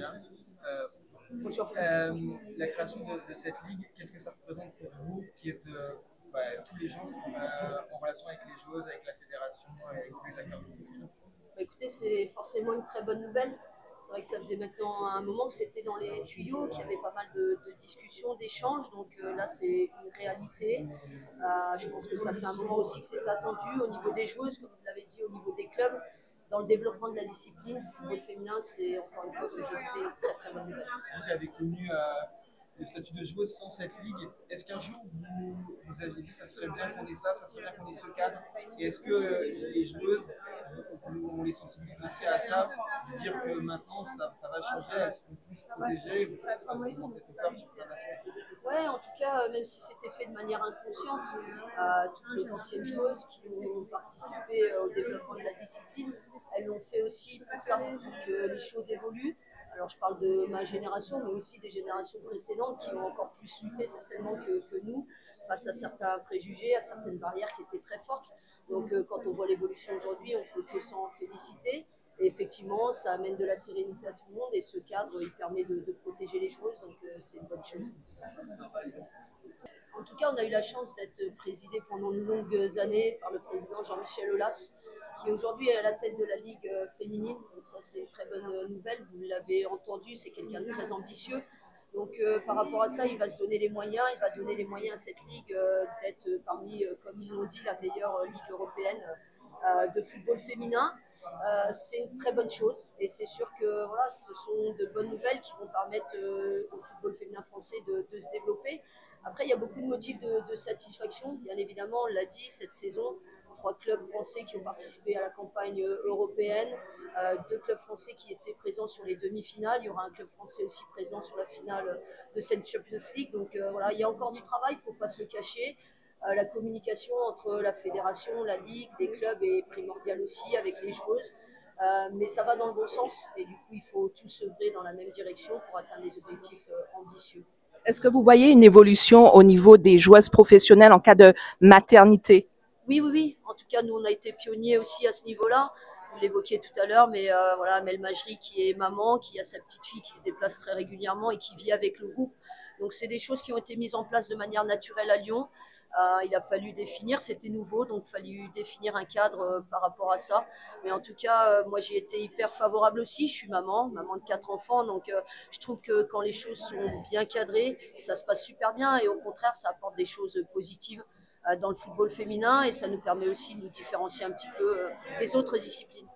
Sonia. Euh, Bonjour. la création de cette ligue, qu'est-ce que ça représente pour vous qui êtes tous les jours en relation avec les joueuses, avec la fédération, avec tous les acteurs du foot? Écoutez, c'est forcément une très bonne nouvelle. C'est vrai que ça faisait maintenant un moment que c'était dans les tuyaux, qu'il y avait pas mal de discussions, d'échanges. Donc là, c'est une réalité. Je pense que ça fait un moment aussi que c'était attendu au niveau des joueuses, comme vous l'avez dit, au niveau des clubs. Dans le développement de la discipline, le football féminin, c'est encore une fois, comme je disais, une très très bonne nouvelle. Vous avez connu le statut de joueuse sans cette ligue. Est-ce qu'un jour vous aviez dit ça serait bien qu'on ait ça serait bien qu'on ait ce cadre? Et est-ce que les joueuses, on les sensibilise aussi à ça, de dire que maintenant ça va changer, elles seront plus protégées, elles auront peut-être peur sur plein d'aspects? Ouais, en tout cas, même si c'était fait de manière inconsciente, toutes les anciennes joueuses qui ont participé au développement de la discipline, elles l'ont fait aussi pour ça, pour que les choses évoluent. Alors je parle de ma génération, mais aussi des générations précédentes qui ont encore plus lutté certainement que nous face à certains préjugés, à certaines barrières qui étaient très fortes. Donc quand on voit l'évolution aujourd'hui, on peut que s'en féliciter. Et effectivement, ça amène de la sérénité à tout le monde et ce cadre, il permet de protéger les choses, donc c'est une bonne chose. En tout cas, on a eu la chance d'être présidé pendant de longues années par le président Jean-Michel Aulas, qui aujourd'hui est à la tête de la Ligue féminine. Donc ça, c'est une très bonne nouvelle. Vous l'avez entendu, c'est quelqu'un de très ambitieux. Donc par rapport à ça, il va se donner les moyens, il va donner les moyens à cette ligue d'être parmi, comme ils l'ont dit, la meilleure ligue européenne de football féminin. C'est une très bonne chose et c'est sûr que voilà, ce sont de bonnes nouvelles qui vont permettre au football féminin français de se développer. Après, il y a beaucoup de motifs de satisfaction. Bien évidemment, on l'a dit, cette saison, 3 clubs français qui ont participé à la campagne européenne, 2 clubs français qui étaient présents sur les demi-finales. Il y aura un club français aussi présent sur la finale de cette Champions League. Donc voilà, il y a encore du travail, il ne faut pas se le cacher. La communication entre la fédération, la ligue, les clubs est primordiale aussi avec les joueuses. Mais ça va dans le bon sens et du coup, il faut tous œuvrer dans la même direction pour atteindre les objectifs ambitieux. Est-ce que vous voyez une évolution au niveau des joueuses professionnelles en cas de maternité? Oui, oui, oui. En tout cas, nous, on a été pionniers aussi à ce niveau-là. Vous l'évoquiez tout à l'heure, mais voilà, Mel Majri qui est maman, qui a sa petite fille qui se déplace très régulièrement et qui vit avec le groupe. Donc, c'est des choses qui ont été mises en place de manière naturelle à Lyon. Il a fallu définir, c'était nouveau, donc il a fallu définir un cadre par rapport à ça. Mais en tout cas, moi j'ai été hyper favorable aussi. Je suis maman de 4 enfants, donc je trouve que quand les choses sont bien cadrées, ça se passe super bien et au contraire, ça apporte des choses positives dans le football féminin et ça nous permet aussi de nous différencier un petit peu des autres disciplines.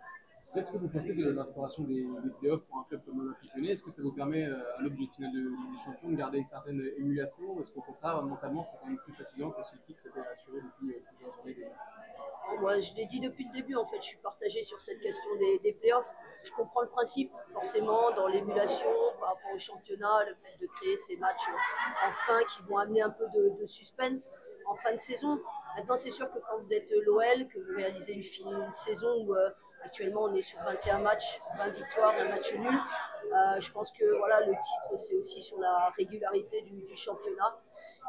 Qu'est-ce que vous pensez de l'instauration des playoffs pour un club comme l'Olympique Lyonnais? Est-ce que ça vous permet, à l'aube d'une finale de Ligue des Champions, de garder une certaine émulation? Ou est-ce qu'au contraire, mentalement, c'est quand même plus fatigant que si le titre était assuré depuis plusieurs années déjà? Moi, je l'ai dit depuis le début, en fait, je suis partagée sur cette question des playoffs. Je comprends le principe, forcément, dans l'émulation par rapport au championnat, le fait de créer ces matchs en fin qui vont amener un peu de suspense en fin de saison. Maintenant, c'est sûr que quand vous êtes l'OL, que vous réalisez une saison où actuellement on est sur 21 matchs, 20 victoires, un match nul, je pense que voilà, le titre, c'est aussi sur la régularité du championnat.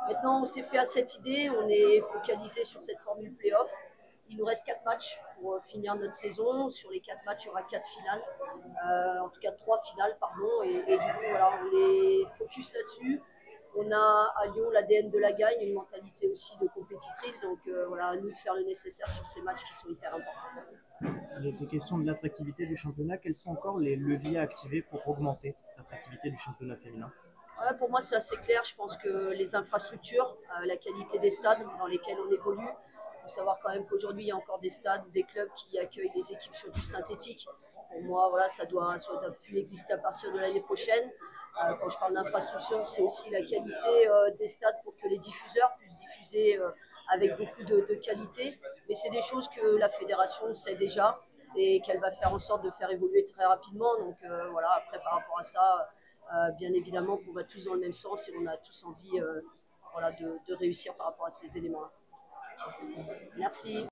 Maintenant, on s'est fait à cette idée, on est focalisé sur cette formule playoff. Il nous reste 4 matchs pour finir notre saison. Sur les 4 matchs, il y aura 4 finales. En tout cas, 3 finales, pardon. Et du coup, voilà, on est focus là-dessus. On a à Lyon l'ADN de la gagne, une mentalité aussi de compétitrice. Donc voilà, à nous de faire le nécessaire sur ces matchs qui sont hyper importants. Il était question de l'attractivité du championnat. Quels sont encore les leviers à activer pour augmenter l'attractivité du championnat féminin? Ouais, pour moi, c'est assez clair. Je pense que les infrastructures, la qualité des stades dans lesquels on évolue. Il faut savoir quand même qu'aujourd'hui, il y a encore des stades ou des clubs qui accueillent les équipes sur du synthétique. Pour moi, voilà, ça doit plus exister à partir de l'année prochaine. Quand je parle d'infrastructure, c'est aussi la qualité des stades pour que les diffuseurs puissent diffuser avec beaucoup de qualité. Mais c'est des choses que la fédération sait déjà et qu'elle va faire en sorte de faire évoluer très rapidement. Donc voilà, après, par rapport à ça, bien évidemment qu'on va tous dans le même sens et on a tous envie voilà, de réussir par rapport à ces éléments-là. Merci.